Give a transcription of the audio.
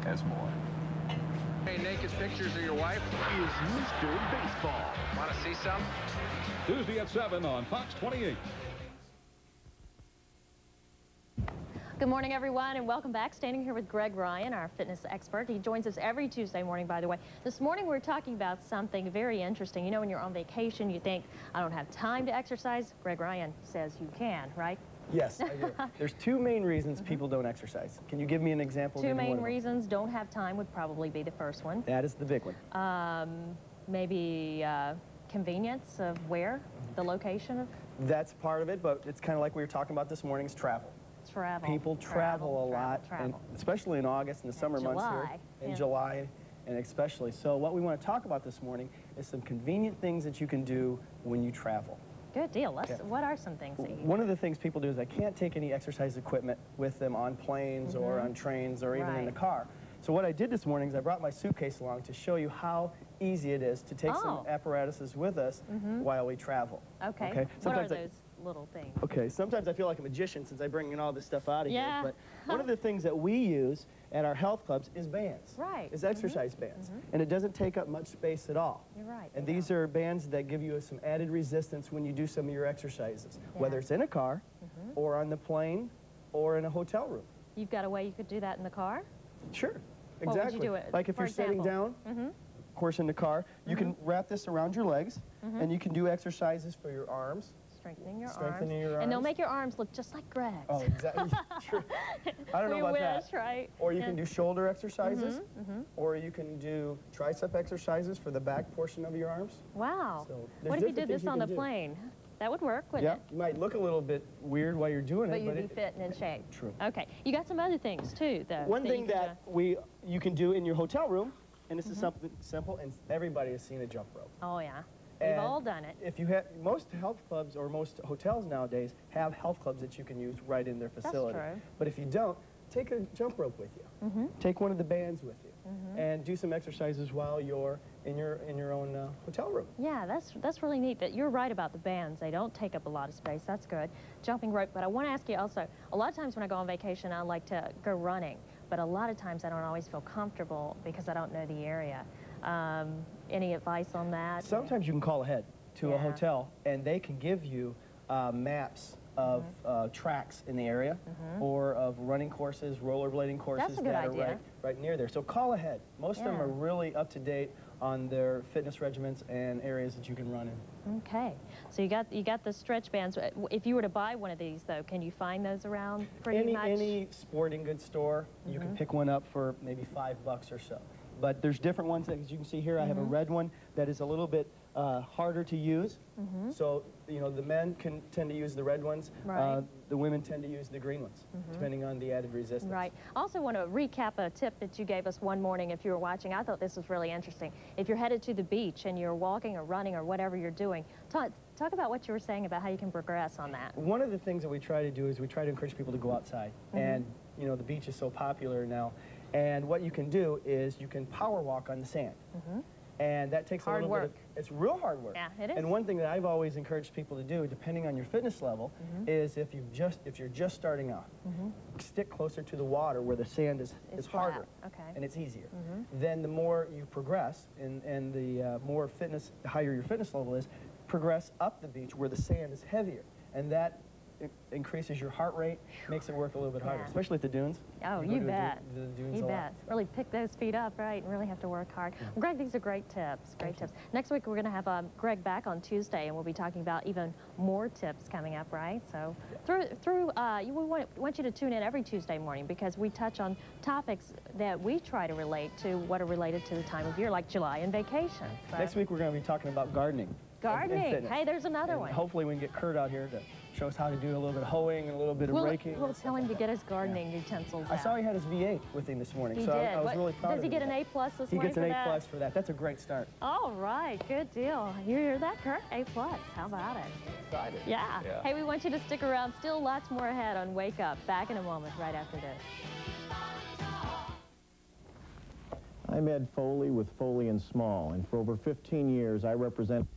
has more. Hey, naked pictures of your wife Is Mr. Baseball. Want to see some? Tuesday at 7 on Fox 28. Good morning, everyone, and welcome back. Standing here with Greg Ryan, our fitness expert. He joins us every Tuesday morning, by the way. This morning, we're talking about something very interesting. You know, when you're on vacation, you think, I don't have time to exercise. Greg Ryan says you can, right? Yes, I do. There's two main reasons people don't exercise. Can you give me an example? Two main reasons. Don't have time would probably be the first one. That is the big one. Maybe convenience of where, the location of? That's part of it, but it's kind of like we were talking about this morning, is travel. Travel. People travel a lot, and especially in August and the summer months here. In July, and especially. So what we want to talk about this morning is some convenient things that you can do when you travel. Good deal. What are some things that you One of the things people do is they can't take any exercise equipment with them on planes or on trains or even in the car. So what I did this morning is I brought my suitcase along to show you how easy it is to take some apparatuses with us while we travel. Okay. What are those little things? Okay, sometimes I feel like a magician since I bring in all this stuff out of here. But one of the things that we use at our health clubs is bands. Right. Is exercise bands. And it doesn't take up much space at all. You're right. And these are bands that give you some added resistance when you do some of your exercises, whether it's in a car or on the plane or in a hotel room. You've got a way you could do that in the car? Sure. Exactly. What would you do it? Like if you're sitting down, of course in the car, you can wrap this around your legs and you can do exercises for your arms. Strengthening your arms. And they'll make your arms look just like Greg's. Oh, exactly. True. I don't know about that. Right? Or you can do shoulder exercises, or you can do tricep exercises for the back portion of your arms. Wow. So what if you did this on the plane? That would work, wouldn't it? Yeah, you might look a little bit weird while you're doing it, but you'd be fit and in shape. True. Okay. You got some other things, too, though. One thing that you can do in your hotel room, and this is something simple, and everybody has seen a jump rope. Oh, yeah. We've all done it. If you have, most health clubs or most hotels nowadays have health clubs that you can use right in their facility. That's true. But if you don't, take a jump rope with you. Take one of the bands with you, and do some exercises while you're in your own hotel room. Yeah, that's really neat. That you're right about the bands. They don't take up a lot of space. That's good. Jumping rope. But I want to ask you also. A lot of times when I go on vacation, I like to go running. But a lot of times I don't always feel comfortable because I don't know the area. Any advice on that? Sometimes you can call ahead to a hotel, and they can give you maps of tracks in the area, or of running courses, rollerblading courses that are right near there. So call ahead. Most of them are really up to date on their fitness regimens and areas that you can run in. Okay, so you got the stretch bands. If you were to buy one of these, though, can you find those around pretty much? Any sporting goods store, you can pick one up for maybe $5 or so. But there's different ones, as you can see here. I have a red one that is a little bit harder to use. So, you know, the men can tend to use the red ones. The women tend to use the green ones, depending on the added resistance. Right. I also want to recap a tip that you gave us one morning if you were watching. I thought this was really interesting. If you're headed to the beach and you're walking or running or whatever you're doing, talk about what you were saying about how you can progress on that. One of the things that we try to do is we try to encourage people to go outside. And, you know, the beach is so popular now. And what you can do is you can power walk on the sand. And that takes a little bit of, it's real hard work. Yeah, it is. And one thing that I've always encouraged people to do, depending on your fitness level, is if you're just starting out, stick closer to the water where the sand is harder and it's easier. Then the more you progress and the more fitness, the higher your fitness level is, progress up the beach where the sand is heavier. And that increases your heart rate, makes it work a little bit harder, especially at the dunes. Oh, you bet. The dunes you bet. Really pick those feet up, right, and really have to work hard. Well, Greg, these are great tips, great tips. Next week, we're going to have Greg back on Tuesday, and we'll be talking about even more tips coming up, right? So we want you to tune in every Tuesday morning because we touch on topics that we try to relate to what are related to the time of year, like July and vacation. So. Next week, we're going to be talking about gardening. Gardening. Hey, there's another one. Hopefully we can get Kurt out here to show us how to do a little bit of hoeing and a little bit of raking. We'll tell him to get his gardening utensils out. I saw he had his V8 with him this morning. He so did. I was really proud of him. Does he get an A+ this morning? He gets an A+ for that. That's a great start. All right, good deal. You hear that, Kurt? A+. How about it? Excited. Yeah. Hey, we want you to stick around. Still lots more ahead on Wake Up. Back in a moment, right after this. I'm Ed Foley with Foley & Small, and for over 15 years I represent